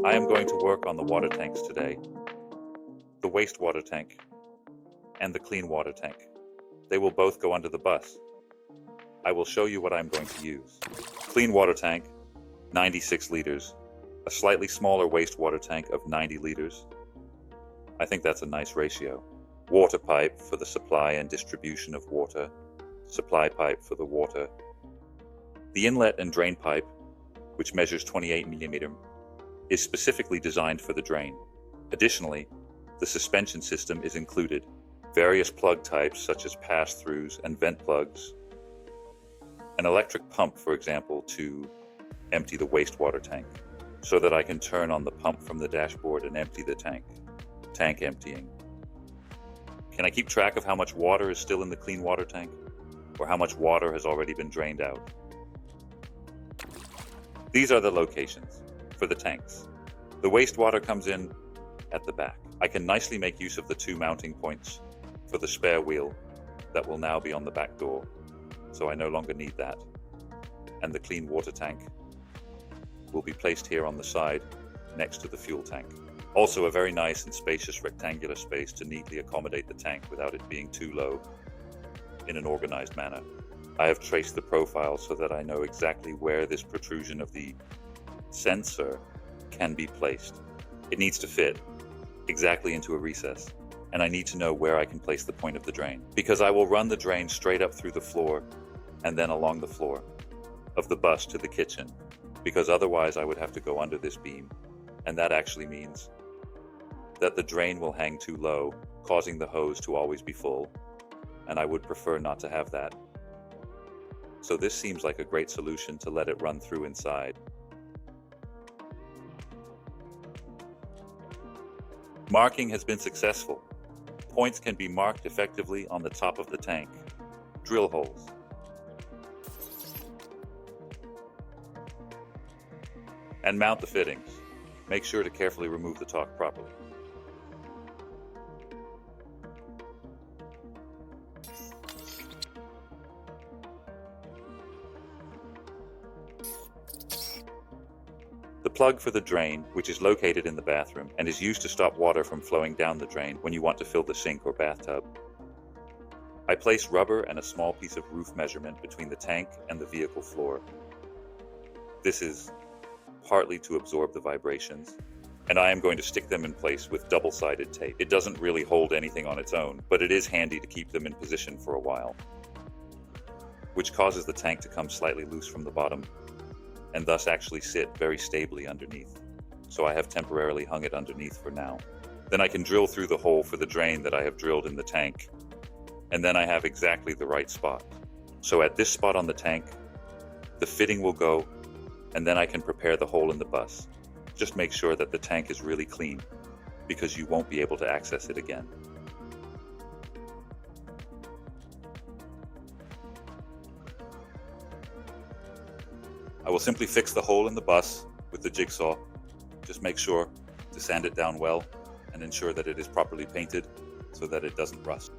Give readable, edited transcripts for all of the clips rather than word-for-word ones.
I am going to work on the water tanks today. The wastewater tank and the clean water tank. They will both go under the bus. I will show you what I'm going to use. Clean water tank, 96 liters. A slightly smaller wastewater tank of 90 liters. I think that's a nice ratio. Water pipe for the supply and distribution of water. Supply pipe for the water. The inlet and drain pipe, which measures 28 millimeter, is specifically designed for the drain. Additionally, the suspension system is included. Various plug types such as pass-throughs and vent plugs. An electric pump, for example, to empty the wastewater tank, so that I can turn on the pump from the dashboard and empty the tank. Tank emptying. Can I keep track of how much water is still in the clean water tank? Or how much water has already been drained out? These are the locations for the tanks. The wastewater comes in at the back. I can nicely make use of the two mounting points for the spare wheel that will now be on the back door, so I no longer need that. And the clean water tank will be placed here on the side next to the fuel tank. Also a very nice and spacious rectangular space to neatly accommodate the tank without it being too low in an organized manner. I have traced the profile so that I know exactly where this protrusion of the sensor can be placed. It needs to fit exactly into a recess, and I need to know where I can place the point of the drain, because I will run the drain straight up through the floor and then along the floor of the bus to the kitchen, because otherwise I would have to go under this beam, and that actually means that the drain will hang too low, causing the hose to always be full, and I would prefer not to have that. So this seems like a great solution to let it run through inside. Marking has been successful. Points can be marked effectively on the top of the tank. Drill holes. And mount the fittings. Make sure to carefully remove the torque properly. The plug for the drain, which is located in the bathroom and is used to stop water from flowing down the drain when you want to fill the sink or bathtub. I place rubber and a small piece of roof measurement between the tank and the vehicle floor. This is partly to absorb the vibrations, and I am going to stick them in place with double-sided tape. It doesn't really hold anything on its own, but it is handy to keep them in position for a while, which causes the tank to come slightly loose from the bottom and thus actually sit very stably underneath. So I have temporarily hung it underneath for now. Then I can drill through the hole for the drain that I have drilled in the tank, and then I have exactly the right spot. So at this spot on the tank, the fitting will go, and then I can prepare the hole in the bus. Just make sure that the tank is really clean, because you won't be able to access it again. I will simply fix the hole in the bus with the jigsaw. Just make sure to sand it down well and ensure that it is properly painted so that it doesn't rust.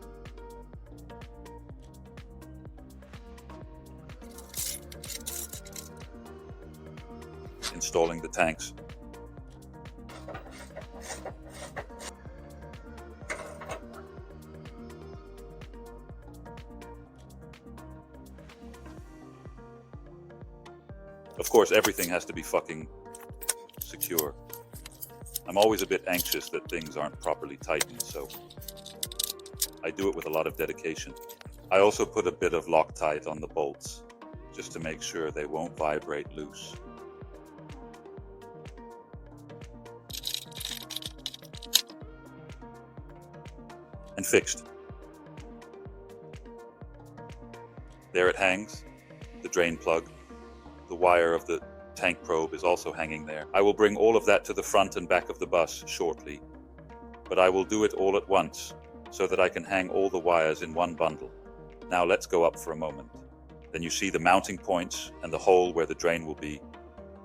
Installing the tanks. Of course, everything has to be fucking secure. I'm always a bit anxious that things aren't properly tightened, so I do it with a lot of dedication. I also put a bit of Loctite on the bolts, just to make sure they won't vibrate loose. And fixed. There it hangs, the drain plug. The wire of the tank probe is also hanging there. I will bring all of that to the front and back of the bus shortly, but I will do it all at once so that I can hang all the wires in one bundle. Now let's go up for a moment. Then you see the mounting points and the hole where the drain will be.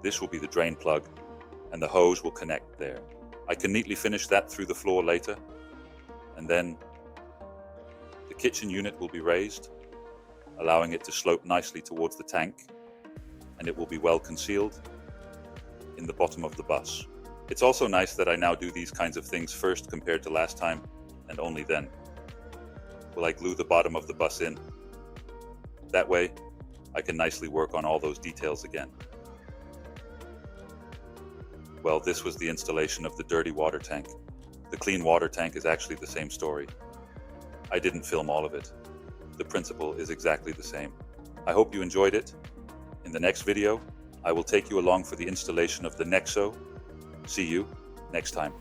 This will be the drain plug, and the hose will connect there. I can neatly finish that through the floor later, and then the kitchen unit will be raised, allowing it to slope nicely towards the tank. and it will be well concealed in the bottom of the bus. It's also nice that I now do these kinds of things first compared to last time, and only then will I glue the bottom of the bus in. That way, I can nicely work on all those details again. Well, this was the installation of the dirty water tank. The clean water tank is actually the same story. I didn't film all of it. The principle is exactly the same. I hope you enjoyed it. In the next video, I will take you along for the installation of the Nexo. See you next time.